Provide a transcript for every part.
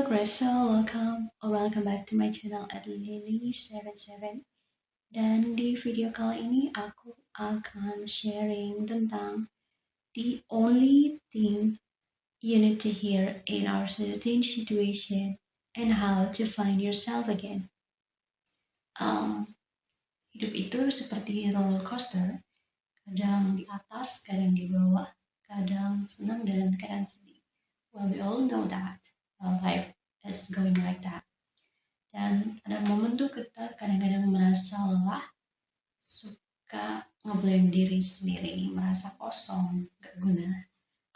Hello Crystal, welcome back to my channel at Lily77. Dan di video kali ini aku akan sharing tentang the only thing you need to hear in our certain situation and how to find yourself again. Hidup itu seperti roller coaster, kadang di atas, kadang di bawah, kadang senang dan kadang sedih. Well, we all know that life is going like that. Dan ada momen tuh kita kadang-kadang merasa lelah, suka ngeblame diri sendiri, merasa kosong, gak guna,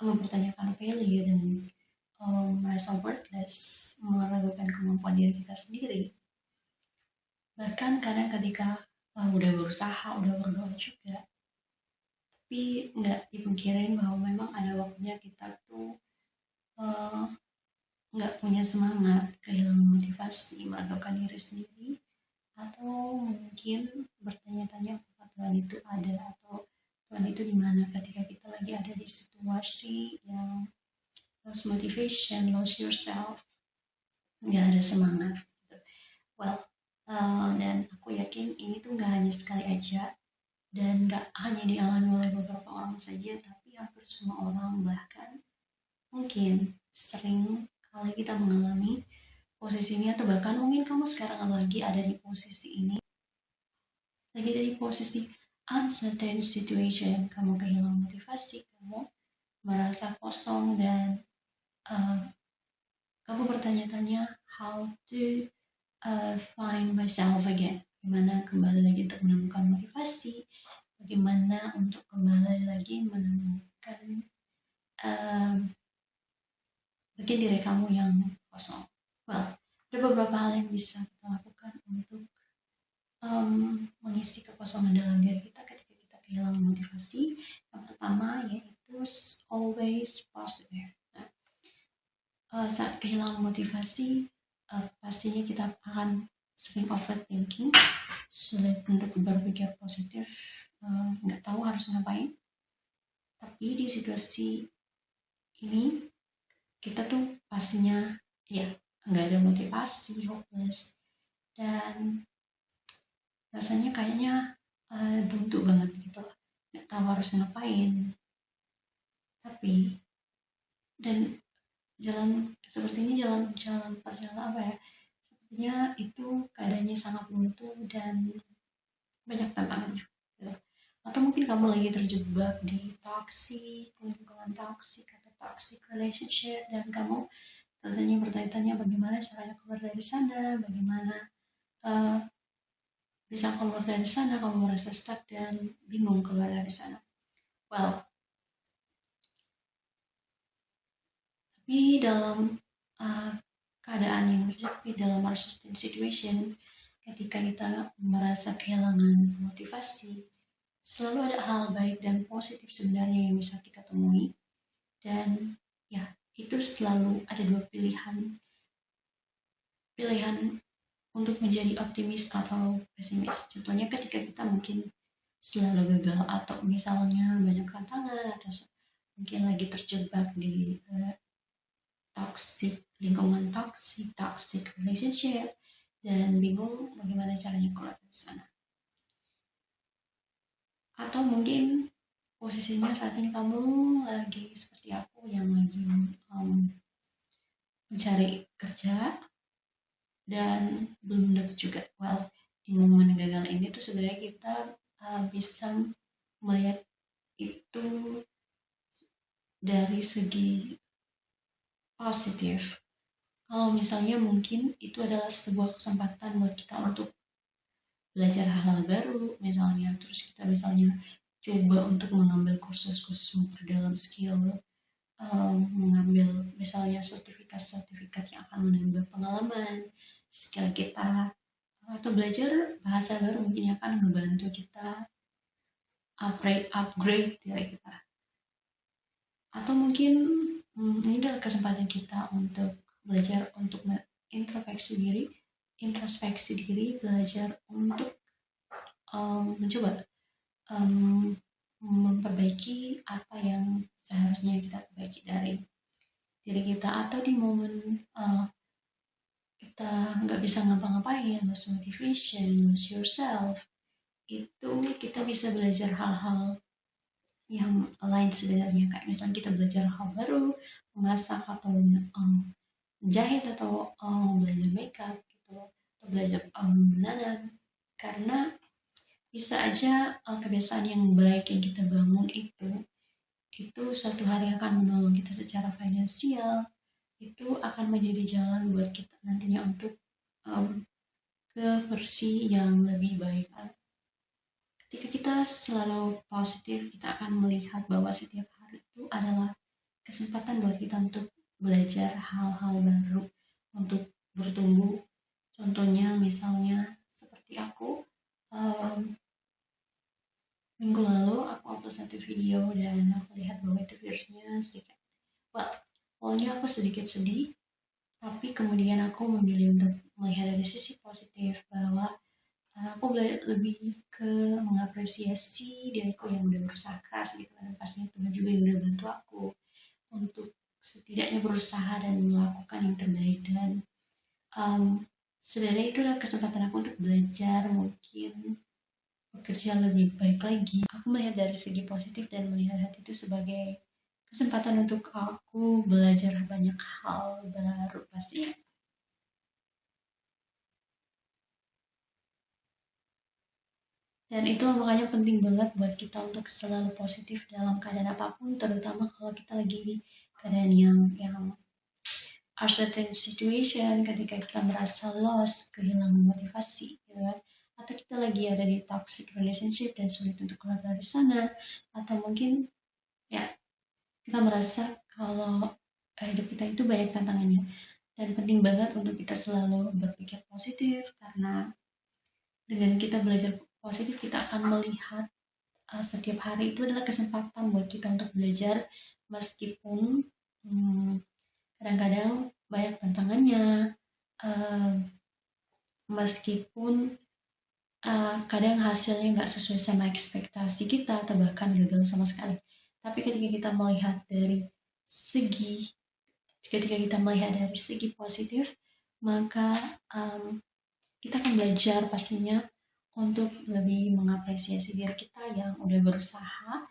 mempertanyakan value dan merasa worthless, meragukan kemampuan diri kita sendiri. Bahkan kadang ketika udah berusaha, udah berdoa juga, tapi nggak dipungkirin bahwa memang ada waktunya kita tuh nggak punya semangat, kehilangan motivasi, meragukan diri sendiri, atau mungkin bertanya-tanya apakah Tuhan itu ada atau Tuhan itu di mana ketika kita lagi ada di situasi yang lost motivation, lost yourself, nggak ada semangat. Well, dan aku yakin ini tuh nggak hanya sekali aja dan nggak hanya dialami oleh beberapa orang saja, tapi hampir semua orang, bahkan mungkin sering kali kita mengalami posisi ini, atau bahkan mungkin kamu sekarang lagi ada di posisi ini, lagi ada di posisi uncertain situation, kamu kehilangan motivasi, kamu merasa kosong dan kamu bertanya-tanya how to find myself again, bagaimana kembali lagi untuk menemukan motivasi, bagaimana untuk kembali lagi menemukan bagian diri kamu yang kosong. Well, ada beberapa hal yang bisa kita lakukan untuk mengisi kekosongan dalam diri kita ketika kita kehilangan motivasi. Yang pertama yaitu always positive. Saat kehilangan motivasi, pastinya kita akan sering overthinking, sulit untuk berpikir positif, nggak tahu harus ngapain. Tapi di situasi ini kita tuh pastinya nggak ada motivasi, hopeless, dan rasanya kayaknya buntu banget gitu, nggak tahu harus ngapain. Tapi dan jalan seperti ini, jalan perjalanan sepertinya itu keadaannya sangat buntu dan banyak tantangannya gitu. Atau mungkin kamu lagi terjebak di lingkungan toxic atau toxic relationship, dan kamu bertanya-tanya bagaimana caranya keluar dari sana, bagaimana bisa keluar dari sana, kamu merasa stuck dan bingung keluar dari sana. Well, tapi dalam keadaan yang terjadi, dalam certain situation, ketika kita merasa kehilangan motivasi, selalu ada hal baik dan positif sebenarnya yang bisa kita temui. Dan itu selalu ada dua pilihan untuk menjadi optimis atau pesimis. Contohnya ketika kita mungkin selalu gagal, atau misalnya banyak tantangan, atau mungkin lagi terjebak di lingkungan toxic relationship, dan bingung bagaimana caranya keluar dari sana. Atau mungkin posisinya saat ini kamu lagi seperti aku yang lagi mencari kerja dan belum dapat juga. Well, di momen gagal ini tuh sebenarnya kita bisa melihat itu dari segi positif. Kalau misalnya mungkin itu adalah sebuah kesempatan buat kita untuk belajar hal-hal baru, misalnya, terus kita misalnya coba untuk mengambil kursus-kursus memperdalam skill, mengambil misalnya sertifikat yang akan menambah pengalaman, skill kita, atau belajar bahasa baru mungkin yang akan membantu kita upgrade diri kita. Atau mungkin ini adalah kesempatan kita untuk belajar untuk introspeksi diri, belajar untuk mencoba memperbaiki apa yang seharusnya kita perbaiki dari diri kita. Atau di momen kita nggak bisa ngapa-ngapain, lose motivation, lose yourself, itu kita bisa belajar hal-hal yang lain sebenarnya. Kayak misalnya kita belajar hal baru, memasak atau jahit atau belajar makeup gitu, atau belajar menanam. Karena bisa aja kebiasaan yang baik yang kita bangun itu suatu hari akan menolong kita secara finansial, itu akan menjadi jalan buat kita nantinya untuk um, ke versi yang lebih baik. Ketika kita selalu positif, kita akan melihat bahwa setiap hari itu adalah kesempatan buat kita untuk belajar hal-hal baru, untuk bertumbuh. Contohnya misalnya seperti aku, um, minggu lalu aku upload satu video dan aku lihat bahwa itu viewsnya sedikit. Well, awalnya aku sedikit sedih, tapi kemudian aku memilih untuk melihat dari sisi positif bahwa aku lebih ke mengapresiasi diriku yang udah berusaha keras gitu kan. Pastinya Tuhan juga yang udah bantu aku untuk setidaknya berusaha dan melakukan yang terbaik. Dan sebenarnya itu adalah kesempatan aku untuk belajar, mungkin bekerja lebih baik lagi. Aku melihat dari segi positif dan melihat hati itu sebagai kesempatan untuk aku belajar banyak hal baru pastinya. Dan itu makanya penting banget buat kita untuk selalu positif dalam keadaan apapun, terutama kalau kita lagi di keadaan yang uncertain situation, ketika kita merasa lost, kehilangan motivasi, gitu kan? Atau kita lagi ada di toxic relationship dan sulit untuk keluar dari sana, atau mungkin ya kita merasa kalau hidup kita itu banyak tantangannya. Dan penting banget untuk kita selalu berpikir positif, karena dengan kita belajar positif kita akan melihat setiap hari itu adalah kesempatan buat kita untuk belajar, meskipun kadang-kadang banyak tantangannya, meskipun kadang hasilnya nggak sesuai sama ekspektasi kita atau bahkan gagal sama sekali. Tapi ketika kita melihat dari segi positif, maka kita akan belajar pastinya untuk lebih mengapresiasi diri kita yang udah berusaha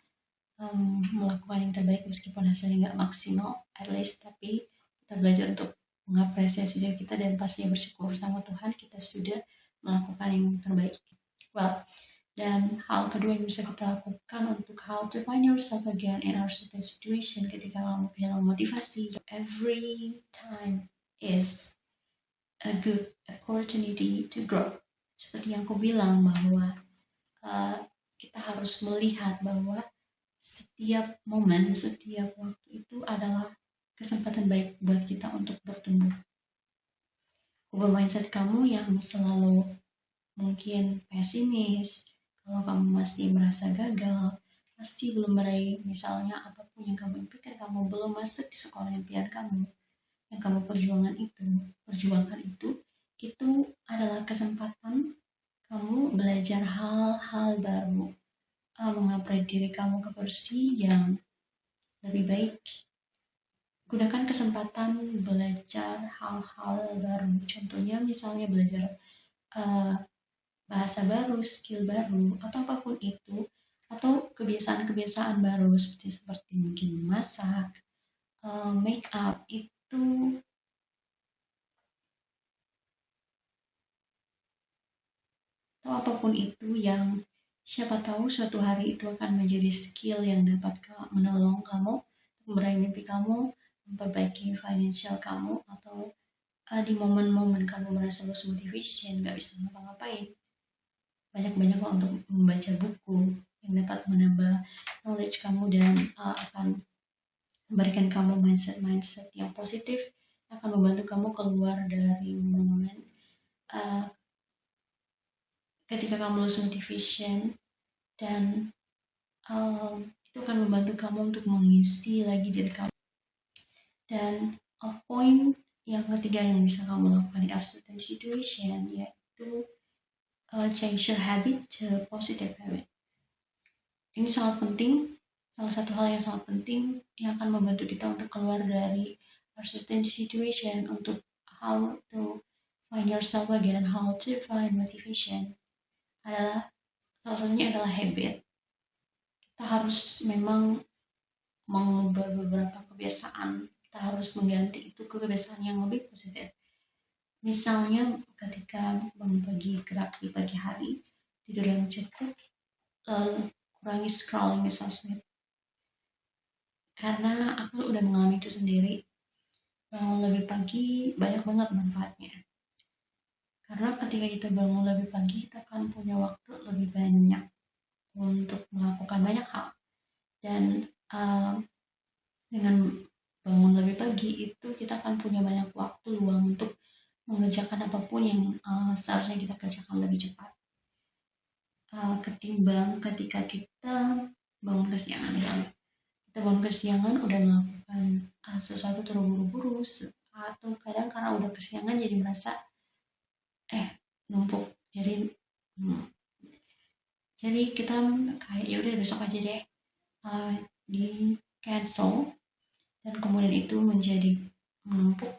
melakukan yang terbaik meskipun hasilnya nggak maksimal, at least tapi kita belajar untuk mengapresiasi diri kita dan pastinya bersyukur sama Tuhan kita sudah melakukan yang terbaik. Well, dan hal kedua yang bisa kita lakukan untuk how to find yourself again in our certain situation ketika kamu kehilangan motivasi, every time is a good opportunity to grow. Seperti yang aku bilang bahwa kita harus melihat bahwa setiap momen, setiap waktu itu adalah kesempatan baik buat kita untuk bertumbuh. Ubah mindset kamu yang selalu mungkin pesimis, kalau kamu masih merasa gagal, pasti belum meraih misalnya apapun yang kamu impikan, kamu belum masuk di sekolah impian kamu, yang kamu perjuangkan itu adalah kesempatan kamu belajar hal-hal baru, mengupgrade diri kamu ke versi yang lebih baik. Gunakan kesempatan belajar hal-hal baru, contohnya misalnya belajar bahasa baru, skill baru, atau apapun itu, atau kebiasaan-kebiasaan baru seperti mungkin memasak, make up, itu atau apapun itu yang siapa tahu suatu hari itu akan menjadi skill yang dapat menolong kamu meraih mimpi kamu, memperbaiki financial kamu, atau di momen-momen kamu merasa lost motivation, gak bisa ngapa-ngapain, banyak-banyak untuk membaca buku yang dapat menambah knowledge kamu dan akan memberikan kamu mindset yang positif, akan membantu kamu keluar dari momen ketika kamu lose motivation, dan itu akan membantu kamu untuk mengisi lagi diri kamu. Dan poin yang ketiga yang bisa kamu lakukan di certain situation yaitu change your habit to positive habit. Ini sangat penting, salah satu hal yang sangat penting yang akan membantu kita untuk keluar dari certain situation, untuk how to find yourself again, how to find motivation adalah salah satunya adalah habit. Kita harus memang mengubah beberapa kebiasaan. Kita harus mengganti itu ke kebiasaan yang lebih positif. Misalnya ketika bangun pagi, gerak di pagi hari, tidur yang cukup, lalu kurangi scrolling di sosmed. Karena aku udah mengalami itu sendiri. Bangun lebih pagi banyak banget manfaatnya. Karena ketika kita bangun lebih pagi, kita akan punya waktu lebih banyak untuk melakukan banyak hal. Dan dengan bangun lebih pagi itu kita akan punya banyak waktu luang untuk mengerjakan apapun yang seharusnya kita kerjakan lebih cepat. Ketimbang ketika kita bangun kesiangan misalnya. Kita bangun kesiangan udah melakukan sesuatu terburu-buru atau kadang karena udah kesiangan jadi merasa numpuk jadi kita kayak ya udah besok aja deh, di cancel, dan kemudian itu menjadi menumpuk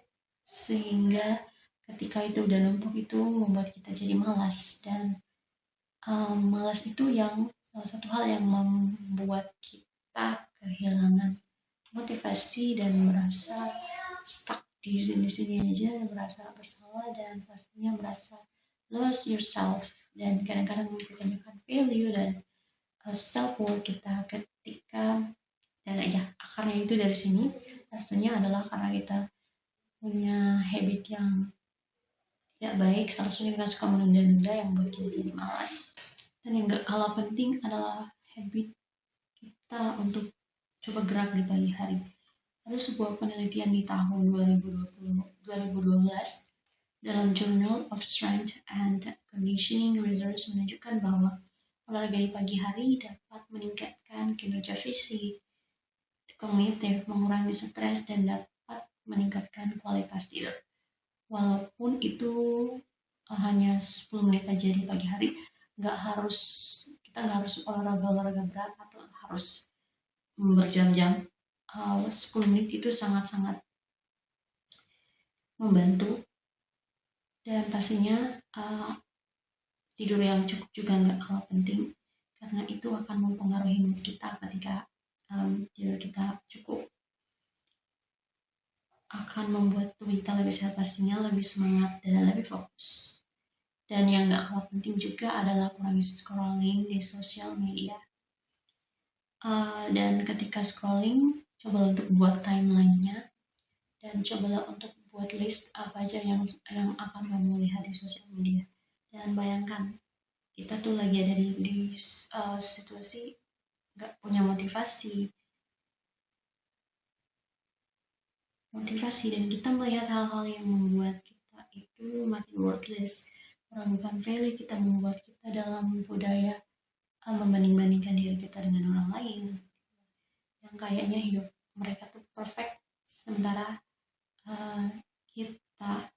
sehingga ketika itu udah numpuk itu membuat kita jadi malas. Dan malas itu yang salah satu hal yang membuat kita kehilangan motivasi dan merasa stuck di sini aja, merasa bersalah dan pastinya merasa lose yourself, dan kadang-kadang mempertanyakan value dan self worth kita ketika, dan ya akarnya itu dari sini pastinya adalah karena kita punya habit yang tidak baik. Salah satunya kita suka menunda-nunda yang buat kita jadi malas. Dan yang gak kalah penting adalah habit kita untuk coba gerak di pagi hari. Ada sebuah penelitian di tahun 2012 dalam Journal of Strength and Conditioning Research menunjukkan bahwa olahraga di pagi hari dapat meningkatkan kinerja fisik, kognitif, mengurangi stres, dan dapat meningkatkan kualitas tidur. Walaupun itu hanya 10 menit aja di pagi hari, kita nggak harus olahraga berat atau harus berjam-jam. 10 menit itu sangat-sangat membantu. Dan pastinya tidur yang cukup juga nggak kalah penting, karena itu akan mempengaruhi mood kita. Ketika tidur kita cukup akan membuat kita lebih sehat, pastinya lebih semangat dan lebih fokus. Dan yang nggak kalah penting juga adalah kurangi scrolling di sosial media. Dan ketika scrolling, coba untuk buat timeline-nya, dan cobalah untuk buat list apa aja yang akan kamu lihat di sosial media. Dan bayangkan kita tuh lagi ada di situasi nggak punya motivasi, dan kita melihat hal-hal yang membuat kita itu makin worthless, meragukan value kita, membuat kita dalam budaya membanding-bandingkan diri kita dengan orang lain yang kayaknya hidup mereka tuh perfect, sementara kita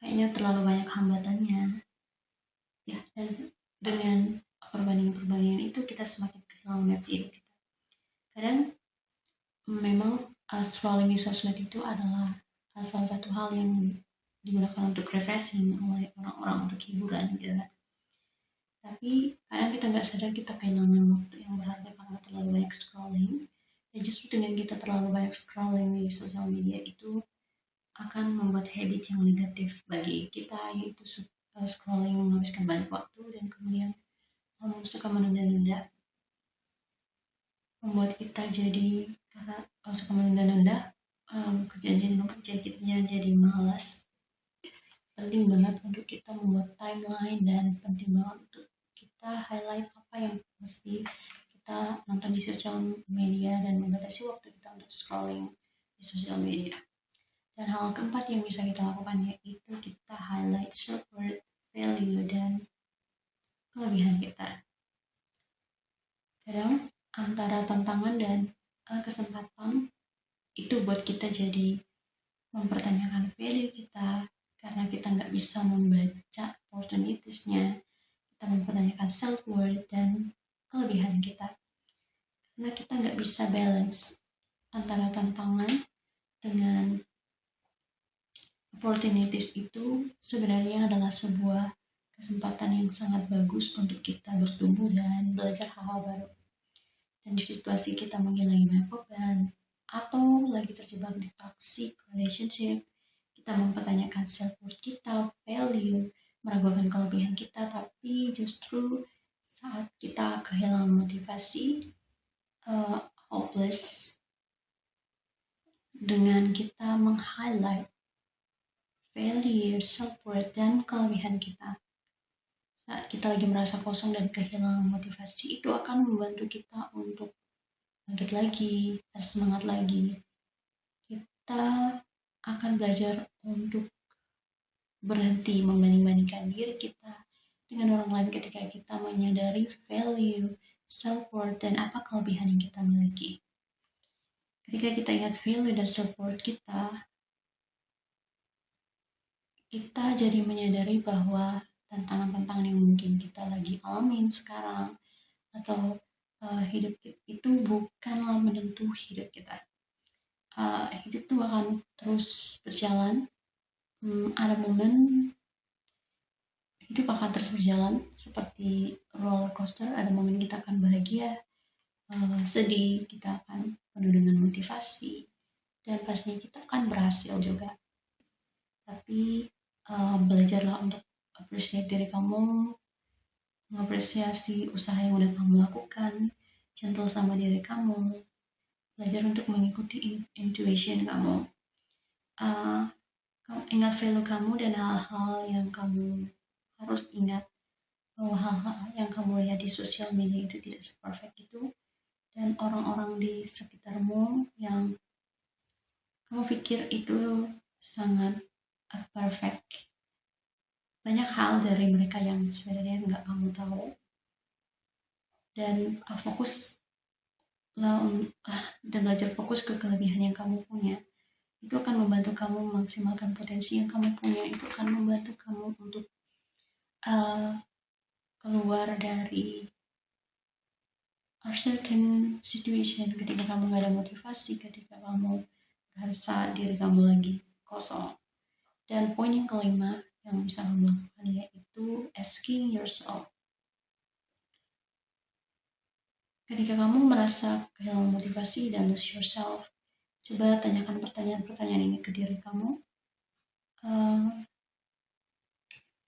kayaknya terlalu banyak hambatannya ya. Dan dengan perbandingan itu kita semakin kehilangan map hidup kita. Kadang memang scrolling di sosmed itu adalah salah satu hal yang digunakan untuk refreshing oleh orang-orang untuk hiburan gitu kan. Tapi kadang kita nggak sadar kita kehilangan waktu yang berharga karena terlalu banyak scrolling. Dan justru dengan kita terlalu banyak scrolling di sosial media itu akan membuat habit yang negatif bagi kita, yaitu scrolling menghabiskan banyak waktu dan kemudian suka menunda-nunda, membuat kita jadi karena suka menunda-nunda kerjaan jadi numpuk, jadi kita jadi malas. Penting banget untuk kita membuat timeline, dan penting banget untuk kita highlight apa yang mesti kita nonton di sosial media dan membatasi waktu kita untuk scrolling di sosial media. Dan hal keempat yang bisa kita lakukan yaitu kita highlight self-worth, value, dan kelebihan kita. Kadang antara tantangan dan kesempatan itu buat kita jadi mempertanyakan value kita, karena kita nggak bisa membaca opportunitiesnya. Kita mempertanyakan self-worth dan kelebihan kita, karena kita nggak bisa balance antara tantangan dengan opportunities itu sebenarnya adalah sebuah kesempatan yang sangat bagus untuk kita bertumbuh dan belajar hal-hal baru. Dan di situasi kita mungkin lagi banyak beban atau lagi terjebak di toxic relationship, kita mempertanyakan self-worth kita, value, meragukan kelebihan kita, tapi justru saat kita kehilangan motivasi, hopeless, dengan kita meng-highlight value, self-worth, dan kelebihan kita saat kita lagi merasa kosong dan kehilangan motivasi, itu akan membantu kita untuk bangkit lagi, semangat lagi. Kita akan belajar untuk berhenti membanding-bandingkan diri kita dengan orang lain ketika kita menyadari value, self-worth, dan apa kelebihan yang kita miliki. Ketika kita ingat value dan self-worth kita jadi menyadari bahwa tantangan-tantangan yang mungkin kita lagi alamin sekarang atau hidup itu bukanlah menentu hidup kita. Hidup itu akan terus berjalan. Ada momen hidup akan terus berjalan seperti roller coaster. Ada momen kita akan bahagia, sedih, kita akan penuh dengan motivasi, dan pastinya kita akan berhasil juga. Tapi belajarlah untuk appreciate diri kamu, mengapresiasi usaha yang udah kamu lakukan, gentle sama diri kamu, belajar untuk mengikuti intuition kamu. Ingat value kamu dan hal-hal yang kamu harus ingat bahwa hal-hal yang kamu lihat di sosial media itu tidak seperfect itu, dan orang-orang di sekitarmu yang kamu pikir itu sangat perfect, banyak hal dari mereka yang sebenarnya nggak kamu tahu. Dan dan belajar fokus ke kelebihan yang kamu punya, itu akan membantu kamu memaksimalkan potensi yang kamu punya. Itu akan membantu kamu untuk keluar dari a certain situation ketika kamu gak ada motivasi, ketika kamu merasa diri kamu lagi kosong. Dan poin yang kelima yang bisa kamu lakukan yaitu asking yourself. Ketika kamu merasa kehilangan motivasi dan lose yourself, coba tanyakan pertanyaan-pertanyaan ini ke diri kamu.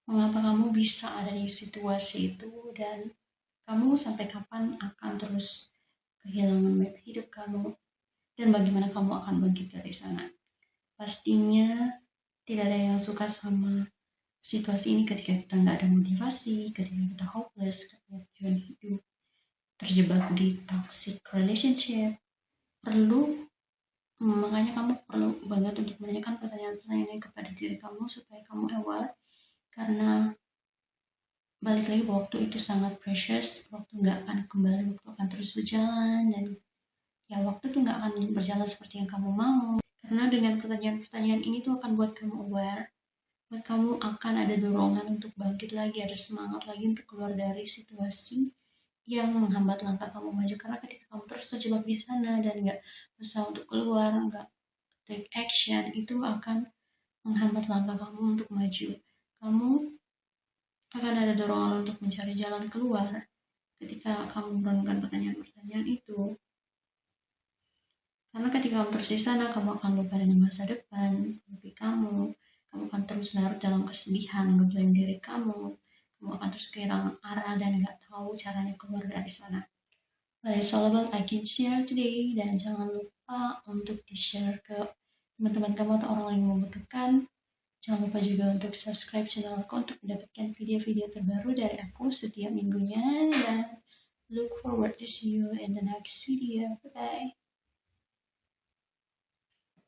Mengapa kamu bisa ada di situasi itu, dan kamu sampai kapan akan terus kehilangan map hidup kamu, dan bagaimana kamu akan bangkit dari sana. Pastinya tidak ada yang suka sama situasi ini ketika kita nggak ada motivasi, ketika kita hopeless, ketika tujuan hidup, terjebak di toxic relationship. Makanya kamu perlu banget untuk menanyakan pertanyaan-pertanyaan kepada diri kamu supaya kamu aware, karena balik lagi waktu itu sangat precious. Waktu nggak akan kembali, waktu akan terus berjalan, dan ya waktu tuh nggak akan berjalan seperti yang kamu mau. Karena dengan pertanyaan-pertanyaan ini tuh akan buat kamu aware, buat kamu akan ada dorongan untuk bangkit lagi, ada semangat lagi untuk keluar dari situasi yang menghambat langkah kamu maju. Karena ketika kamu terus terjebak di sana dan nggak berusaha untuk keluar, nggak take action, itu akan menghambat langkah kamu untuk maju. Kamu akan ada dorongan untuk mencari jalan keluar ketika kamu merenungkan pertanyaan-pertanyaan itu. Karena ketika kamu terus di sana, kamu akan lupa dengan masa depan, mimpi kamu akan terus larut dalam kesedihan, ngeblame diri kamu akan terus kehilangan arah dan gak tahu caranya keluar dari sana. Well, it's all about I can share today, dan jangan lupa untuk di-share ke teman-teman kamu atau orang lain yang membutuhkan. Jangan lupa juga untuk subscribe channel aku untuk mendapatkan video-video terbaru dari aku setiap minggunya, dan look forward to see you in the next video. Bye-bye.